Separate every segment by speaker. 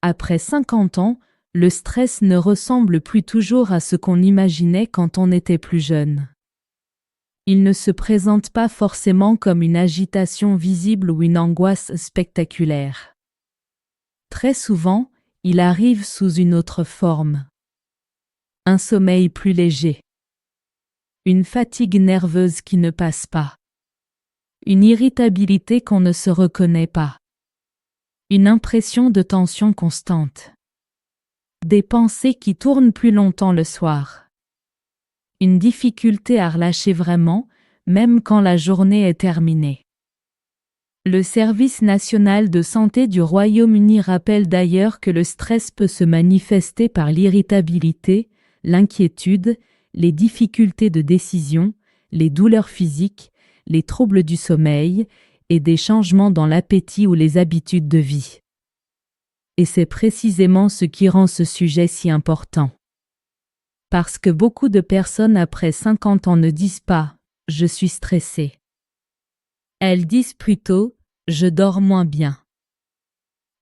Speaker 1: Après 50 ans, le stress ne ressemble plus toujours à ce qu'on imaginait quand on était plus jeune. Il ne se présente pas forcément comme une agitation visible ou une angoisse spectaculaire. Très souvent, il arrive sous une autre forme. Un sommeil plus léger. Une fatigue nerveuse qui ne passe pas. Une irritabilité qu'on ne se reconnaît pas. Une impression de tension constante. Des pensées qui tournent plus longtemps le soir. Une difficulté à relâcher vraiment, même quand la journée est terminée. Le Service national de santé du Royaume-Uni rappelle d'ailleurs que le stress peut se manifester par l'irritabilité, l'inquiétude, les difficultés de décision, les douleurs physiques, les troubles du sommeil et des changements dans l'appétit ou les habitudes de vie. Et c'est précisément ce qui rend ce sujet si important. Parce que beaucoup de personnes après 50 ans ne disent pas « je suis stressée ». Elles disent plutôt « je dors moins bien ».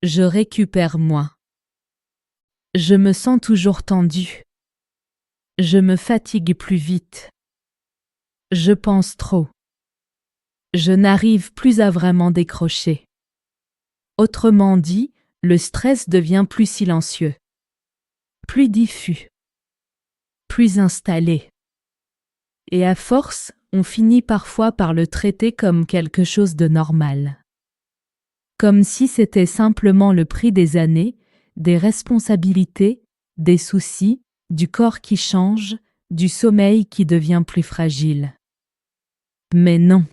Speaker 1: Je récupère moins. Je me sens toujours tendue. Je me fatigue plus vite. Je pense trop. Je n'arrive plus à vraiment décrocher. Autrement dit, le stress devient plus silencieux, plus diffus, plus installé. Et à force, on finit parfois par le traiter comme quelque chose de normal. Comme si c'était simplement le prix des années, des responsabilités, des soucis, du corps qui change, du sommeil qui devient plus fragile. Mais non.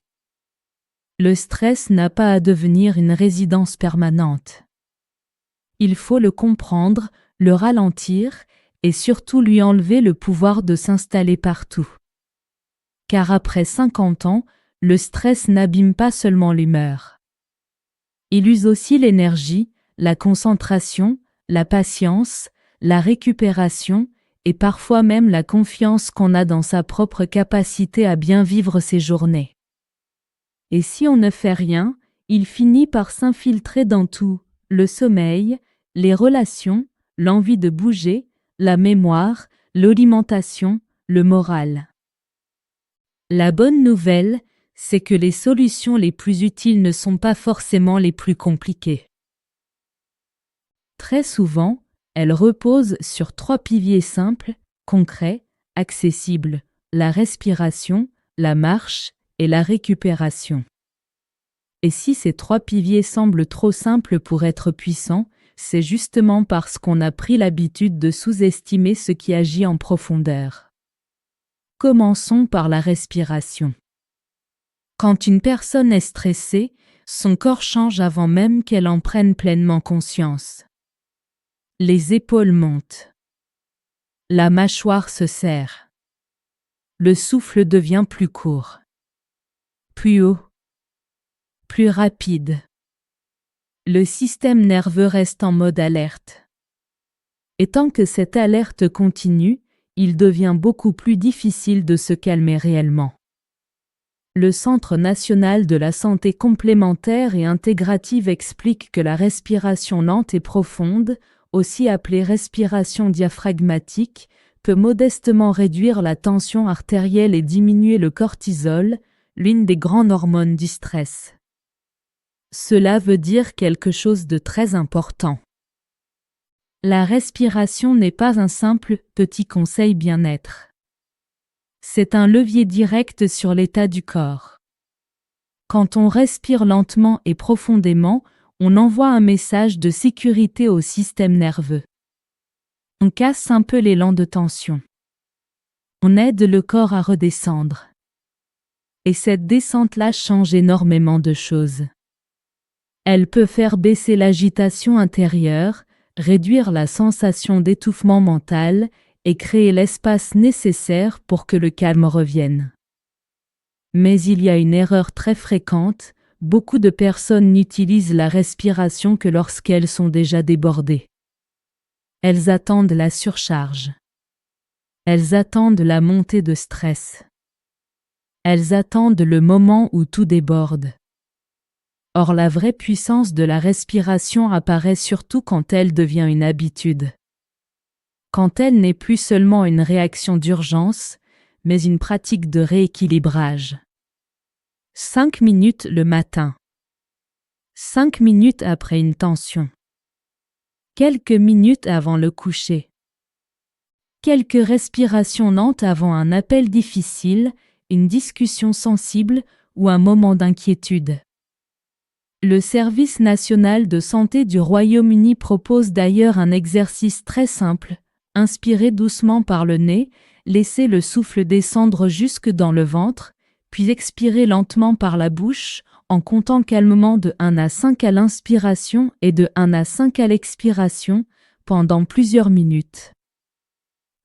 Speaker 1: Le stress n'a pas à devenir une résidence permanente. Il faut le comprendre, le ralentir et surtout lui enlever le pouvoir de s'installer partout. Car après 50 ans, le stress n'abîme pas seulement l'humeur. Il use aussi l'énergie, la concentration, la patience, la récupération et parfois même la confiance qu'on a dans sa propre capacité à bien vivre ses journées. Et si on ne fait rien, il finit par s'infiltrer dans tout, le sommeil, les relations, l'envie de bouger, la mémoire, l'alimentation, le moral. La bonne nouvelle, c'est que les solutions les plus utiles ne sont pas forcément les plus compliquées. Très souvent, elles reposent sur 3 piliers simples, concrets, accessibles, la respiration, la marche et la récupération. Et si ces 3 piliers semblent trop simples pour être puissants, c'est justement parce qu'on a pris l'habitude de sous-estimer ce qui agit en profondeur. Commençons par la respiration. Quand une personne est stressée, son corps change avant même qu'elle en prenne pleinement conscience. Les épaules montent. La mâchoire se serre. Le souffle devient plus court. Plus haut. Plus rapide. Le système nerveux reste en mode alerte. Et tant que cette alerte continue, il devient beaucoup plus difficile de se calmer réellement. Le Centre national de la santé complémentaire et intégrative explique que la respiration lente et profonde, aussi appelée respiration diaphragmatique, peut modestement réduire la tension artérielle et diminuer le cortisol, l'une des grandes hormones du stress. Cela veut dire quelque chose de très important. La respiration n'est pas un simple petit conseil bien-être. C'est un levier direct sur l'état du corps. Quand on respire lentement et profondément, on envoie un message de sécurité au système nerveux. On casse un peu l'élan de tension. On aide le corps à redescendre. Et cette descente-là change énormément de choses. Elle peut faire baisser l'agitation intérieure, réduire la sensation d'étouffement mental et créer l'espace nécessaire pour que le calme revienne. Mais il y a une erreur très fréquente, beaucoup de personnes n'utilisent la respiration que lorsqu'elles sont déjà débordées. Elles attendent la surcharge. Elles attendent la montée de stress. Elles attendent le moment où tout déborde. Or la vraie puissance de la respiration apparaît surtout quand elle devient une habitude. Quand elle n'est plus seulement une réaction d'urgence, mais une pratique de rééquilibrage. 5 minutes le matin. 5 minutes après une tension. Quelques minutes avant le coucher. Quelques respirations lentes avant un appel difficile, une discussion sensible ou un moment d'inquiétude. Le Service national de santé du Royaume-Uni propose d'ailleurs un exercice très simple. Inspirez doucement par le nez, laissez le souffle descendre jusque dans le ventre, puis expirez lentement par la bouche, en comptant calmement de 1 à 5 à l'inspiration et de 1 à 5 à l'expiration, pendant plusieurs minutes.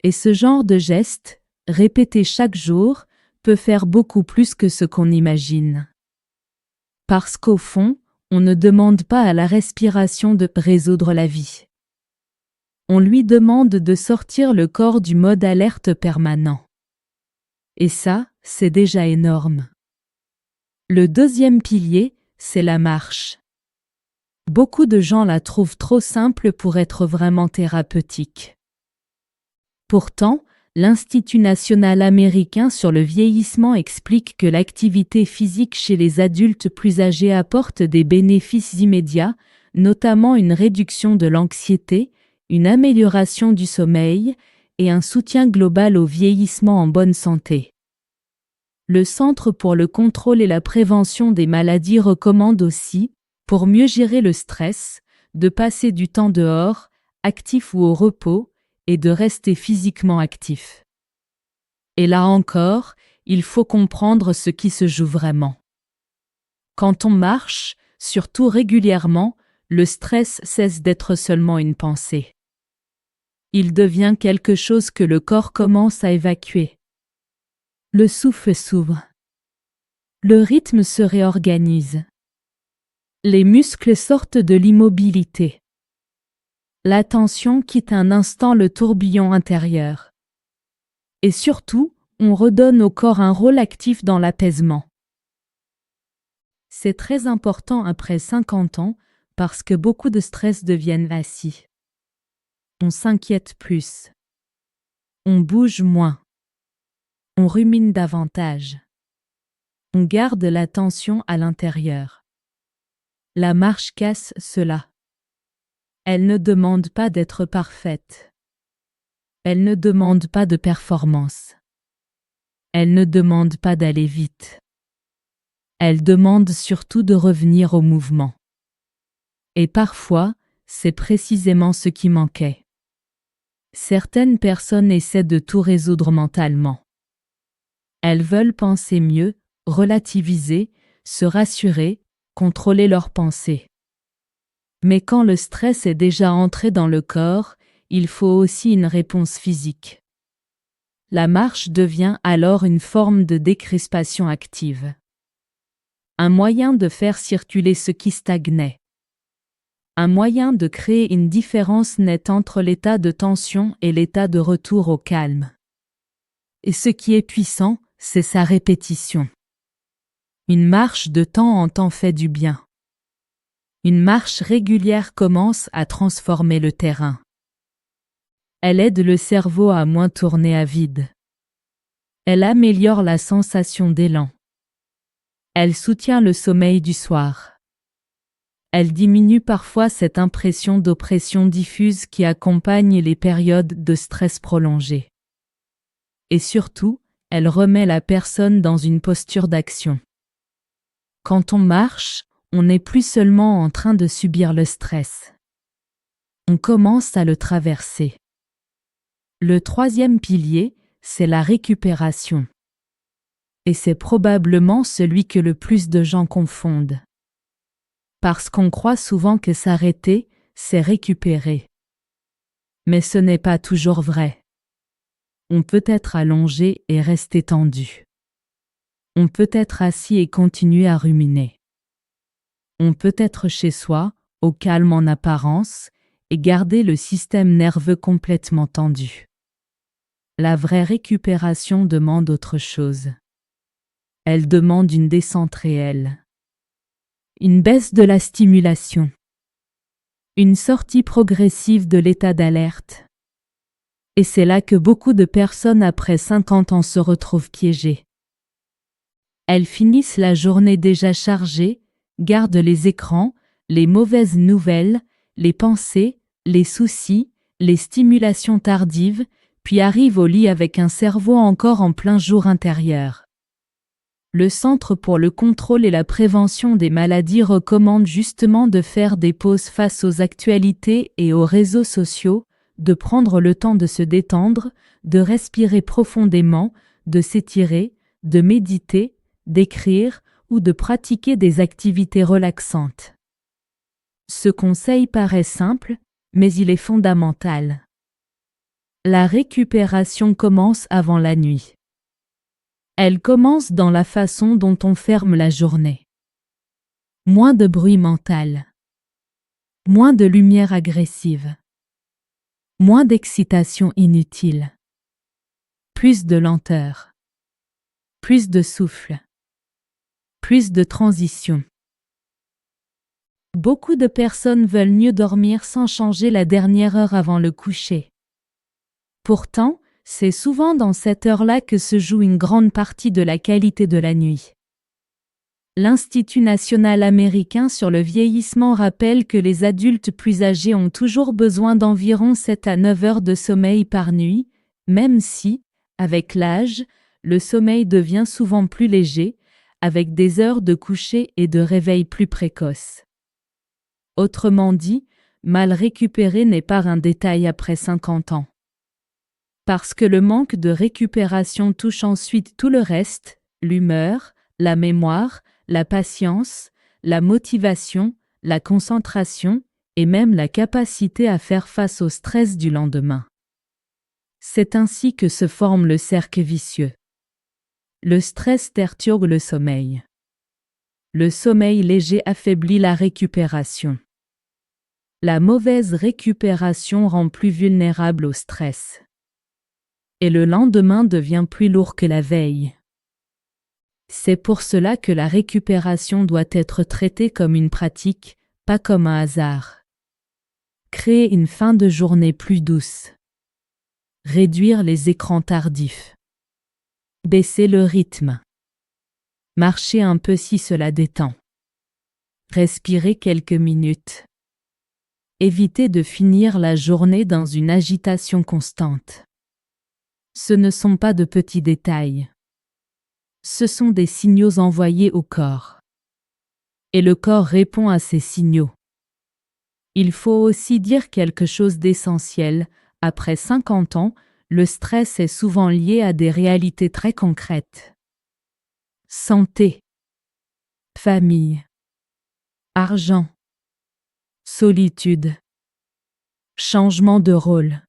Speaker 1: Et ce genre de geste, répété chaque jour, peut faire beaucoup plus que ce qu'on imagine. Parce qu'au fond, on ne demande pas à la respiration de résoudre la vie. On lui demande de sortir le corps du mode alerte permanent. Et ça, c'est déjà énorme. Le deuxième pilier, c'est la marche. Beaucoup de gens la trouvent trop simple pour être vraiment thérapeutique. Pourtant, l'Institut national américain sur le vieillissement explique que l'activité physique chez les adultes plus âgés apporte des bénéfices immédiats, notamment une réduction de l'anxiété, une amélioration du sommeil et un soutien global au vieillissement en bonne santé. Le Centre pour le contrôle et la prévention des maladies recommande aussi, pour mieux gérer le stress, de passer du temps dehors, actif ou au repos, et de rester physiquement actif. Et là encore, il faut comprendre ce qui se joue vraiment. Quand on marche, surtout régulièrement, le stress cesse d'être seulement une pensée. Il devient quelque chose que le corps commence à évacuer. Le souffle s'ouvre. Le rythme se réorganise. Les muscles sortent de l'immobilité. L'attention quitte un instant le tourbillon intérieur. Et surtout, on redonne au corps un rôle actif dans l'apaisement. C'est très important après 50 ans parce que beaucoup de stress deviennent assis. On s'inquiète plus. On bouge moins. On rumine davantage. On garde l'attention à l'intérieur. La marche casse cela. Elle ne demande pas d'être parfaite. Elle ne demande pas de performance. Elle ne demande pas d'aller vite. Elle demande surtout de revenir au mouvement. Et parfois, c'est précisément ce qui manquait. Certaines personnes essaient de tout résoudre mentalement. Elles veulent penser mieux, relativiser, se rassurer, contrôler leurs pensées. Mais quand le stress est déjà entré dans le corps, il faut aussi une réponse physique. La marche devient alors une forme de décrispation active. Un moyen de faire circuler ce qui stagnait. Un moyen de créer une différence nette entre l'état de tension et l'état de retour au calme. Et ce qui est puissant, c'est sa répétition. Une marche de temps en temps fait du bien. Une marche régulière commence à transformer le terrain. Elle aide le cerveau à moins tourner à vide. Elle améliore la sensation d'élan. Elle soutient le sommeil du soir. Elle diminue parfois cette impression d'oppression diffuse qui accompagne les périodes de stress prolongé. Et surtout, elle remet la personne dans une posture d'action. Quand on marche, on n'est plus seulement en train de subir le stress. On commence à le traverser. Le troisième pilier, c'est la récupération. Et c'est probablement celui que le plus de gens confondent. Parce qu'on croit souvent que s'arrêter, c'est récupérer. Mais ce n'est pas toujours vrai. On peut être allongé et rester tendu. On peut être assis et continuer à ruminer. On peut être chez soi, au calme en apparence, et garder le système nerveux complètement tendu. La vraie récupération demande autre chose. Elle demande une descente réelle. Une baisse de la stimulation. Une sortie progressive de l'état d'alerte. Et c'est là que beaucoup de personnes après 50 ans se retrouvent piégées. Elles finissent la journée déjà chargée, gardent les écrans, les mauvaises nouvelles, les pensées, les soucis, les stimulations tardives, puis arrivent au lit avec un cerveau encore en plein jour intérieur. Le Centre pour le contrôle et la prévention des maladies recommande justement de faire des pauses face aux actualités et aux réseaux sociaux, de prendre le temps de se détendre, de respirer profondément, de s'étirer, de méditer, d'écrire ou de pratiquer des activités relaxantes. Ce conseil paraît simple, mais il est fondamental. La récupération commence avant la nuit. Elle commence dans la façon dont on ferme la journée. Moins de bruit mental. Moins de lumière agressive. Moins d'excitation inutile. Plus de lenteur. Plus de souffle. Plus de transition. Beaucoup de personnes veulent mieux dormir sans changer la dernière heure avant le coucher. Pourtant, c'est souvent dans cette heure-là que se joue une grande partie de la qualité de la nuit. L'Institut national américain sur le vieillissement rappelle que les adultes plus âgés ont toujours besoin d'environ 7 à 9 heures de sommeil par nuit, même si, avec l'âge, le sommeil devient souvent plus léger, avec des heures de coucher et de réveil plus précoces. Autrement dit, mal récupérer n'est pas un détail après 50 ans. Parce que le manque de récupération touche ensuite tout le reste, l'humeur, la mémoire, la patience, la motivation, la concentration et même la capacité à faire face au stress du lendemain. C'est ainsi que se forme le cercle vicieux. Le stress perturbe le sommeil. Le sommeil léger affaiblit la récupération. La mauvaise récupération rend plus vulnérable au stress. Et le lendemain devient plus lourd que la veille. C'est pour cela que la récupération doit être traitée comme une pratique, pas comme un hasard. Créer une fin de journée plus douce. Réduire les écrans tardifs. Baisser le rythme. Marcher un peu si cela détend. Respirer quelques minutes. Éviter de finir la journée dans une agitation constante. Ce ne sont pas de petits détails. Ce sont des signaux envoyés au corps. Et le corps répond à ces signaux. Il faut aussi dire quelque chose d'essentiel. Après 50 ans, le stress est souvent lié à des réalités très concrètes. Santé, famille, argent, solitude, changement de rôle,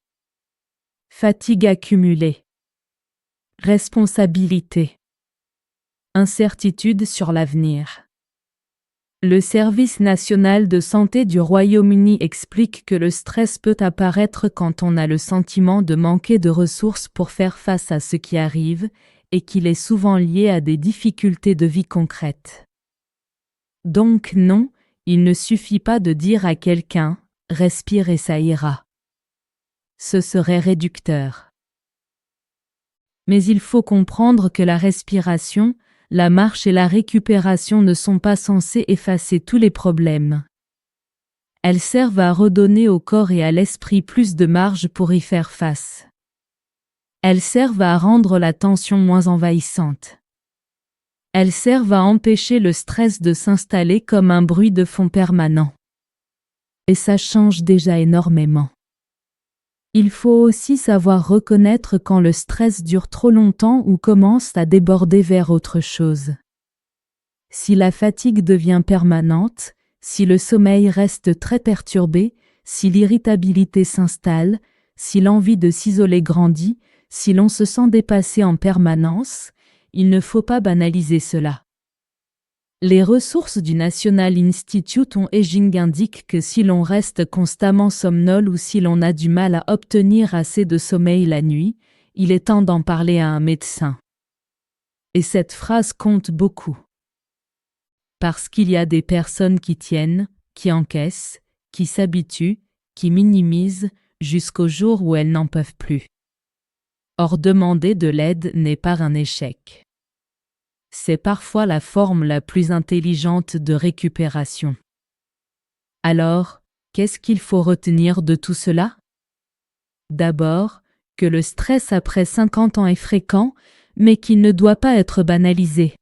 Speaker 1: fatigue accumulée, responsabilité, incertitude sur l'avenir. Le Service national de santé du Royaume-Uni explique que le stress peut apparaître quand on a le sentiment de manquer de ressources pour faire face à ce qui arrive et qu'il est souvent lié à des difficultés de vie concrètes. Donc non, il ne suffit pas de dire à quelqu'un « respire et ça ira ». Ce serait réducteur. Mais il faut comprendre que la respiration, la marche et la récupération ne sont pas censées effacer tous les problèmes. Elles servent à redonner au corps et à l'esprit plus de marge pour y faire face. Elles servent à rendre la tension moins envahissante. Elles servent à empêcher le stress de s'installer comme un bruit de fond permanent. Et ça change déjà énormément. Il faut aussi savoir reconnaître quand le stress dure trop longtemps ou commence à déborder vers autre chose. Si la fatigue devient permanente, si le sommeil reste très perturbé, si l'irritabilité s'installe, si l'envie de s'isoler grandit, si l'on se sent dépassé en permanence, il ne faut pas banaliser cela. Les ressources du National Institute on Aging indiquent que si l'on reste constamment somnolent ou si l'on a du mal à obtenir assez de sommeil la nuit, il est temps d'en parler à un médecin. Et cette phrase compte beaucoup. Parce qu'il y a des personnes qui tiennent, qui encaissent, qui s'habituent, qui minimisent, jusqu'au jour où elles n'en peuvent plus. Or, demander de l'aide n'est pas un échec. C'est parfois la forme la plus intelligente de récupération. Alors, qu'est-ce qu'il faut retenir de tout cela? D'abord, que le stress après 50 ans est fréquent, mais qu'il ne doit pas être banalisé.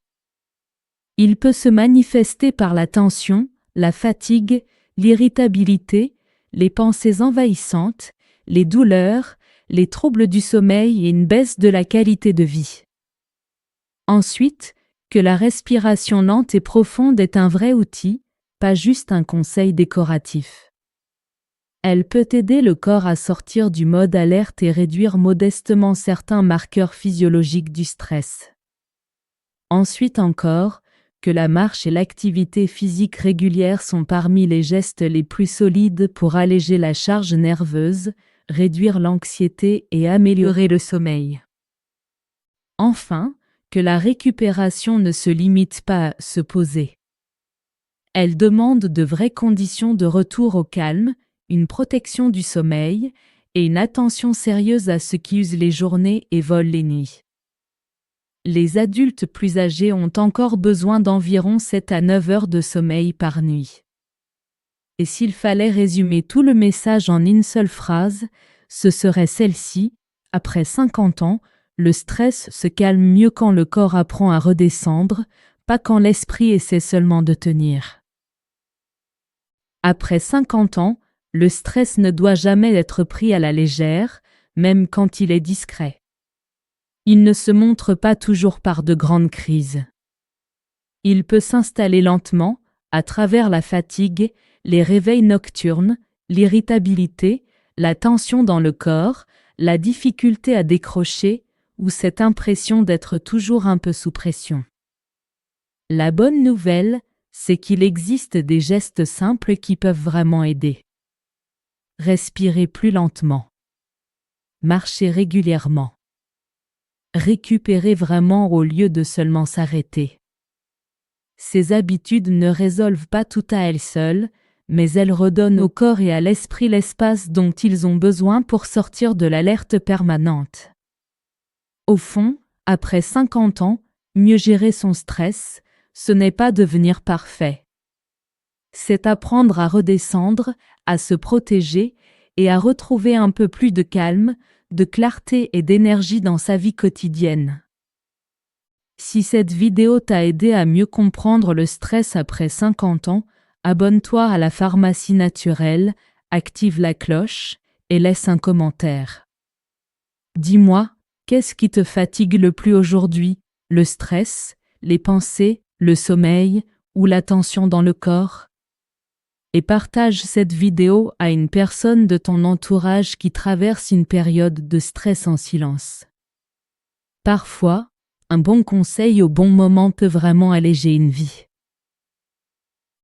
Speaker 1: Il peut se manifester par la tension, la fatigue, l'irritabilité, les pensées envahissantes, les douleurs, les troubles du sommeil et une baisse de la qualité de vie. Ensuite, que la respiration lente et profonde est un vrai outil, pas juste un conseil décoratif. Elle peut aider le corps à sortir du mode alerte et réduire modestement certains marqueurs physiologiques du stress. Ensuite encore, que la marche et l'activité physique régulière sont parmi les gestes les plus solides pour alléger la charge nerveuse, réduire l'anxiété et améliorer le sommeil. Enfin, que la récupération ne se limite pas à se poser. Elle demande de vraies conditions de retour au calme, une protection du sommeil et une attention sérieuse à ce qui use les journées et vole les nuits. Les adultes plus âgés ont encore besoin d'environ 7 à 9 heures de sommeil par nuit. Et s'il fallait résumer tout le message en une seule phrase, ce serait celle-ci: après 50 ans, le stress se calme mieux quand le corps apprend à redescendre, pas quand l'esprit essaie seulement de tenir. Après 50 ans, le stress ne doit jamais être pris à la légère, même quand il est discret. Il ne se montre pas toujours par de grandes crises. Il peut s'installer lentement, à travers la fatigue, les réveils nocturnes, l'irritabilité, la tension dans le corps, la difficulté à décrocher, ou cette impression d'être toujours un peu sous pression. La bonne nouvelle, c'est qu'il existe des gestes simples qui peuvent vraiment aider. Respirez plus lentement. Marchez régulièrement. Récupérez vraiment au lieu de seulement s'arrêter. Ces habitudes ne résolvent pas tout à elles seules, mais elles redonnent au corps et à l'esprit l'espace dont ils ont besoin pour sortir de l'alerte permanente. Au fond, après 50 ans, mieux gérer son stress, ce n'est pas devenir parfait. C'est apprendre à redescendre, à se protéger et à retrouver un peu plus de calme, de clarté et d'énergie dans sa vie quotidienne. Si cette vidéo t'a aidé à mieux comprendre le stress après 50 ans, abonne-toi à la pharmacie naturelle, active la cloche et laisse un commentaire. Dis-moi, qu'est-ce qui te fatigue le plus aujourd'hui? Le stress, les pensées, le sommeil ou la tension dans le corps? Et partage cette vidéo à une personne de ton entourage qui traverse une période de stress en silence. Parfois, un bon conseil au bon moment peut vraiment alléger une vie.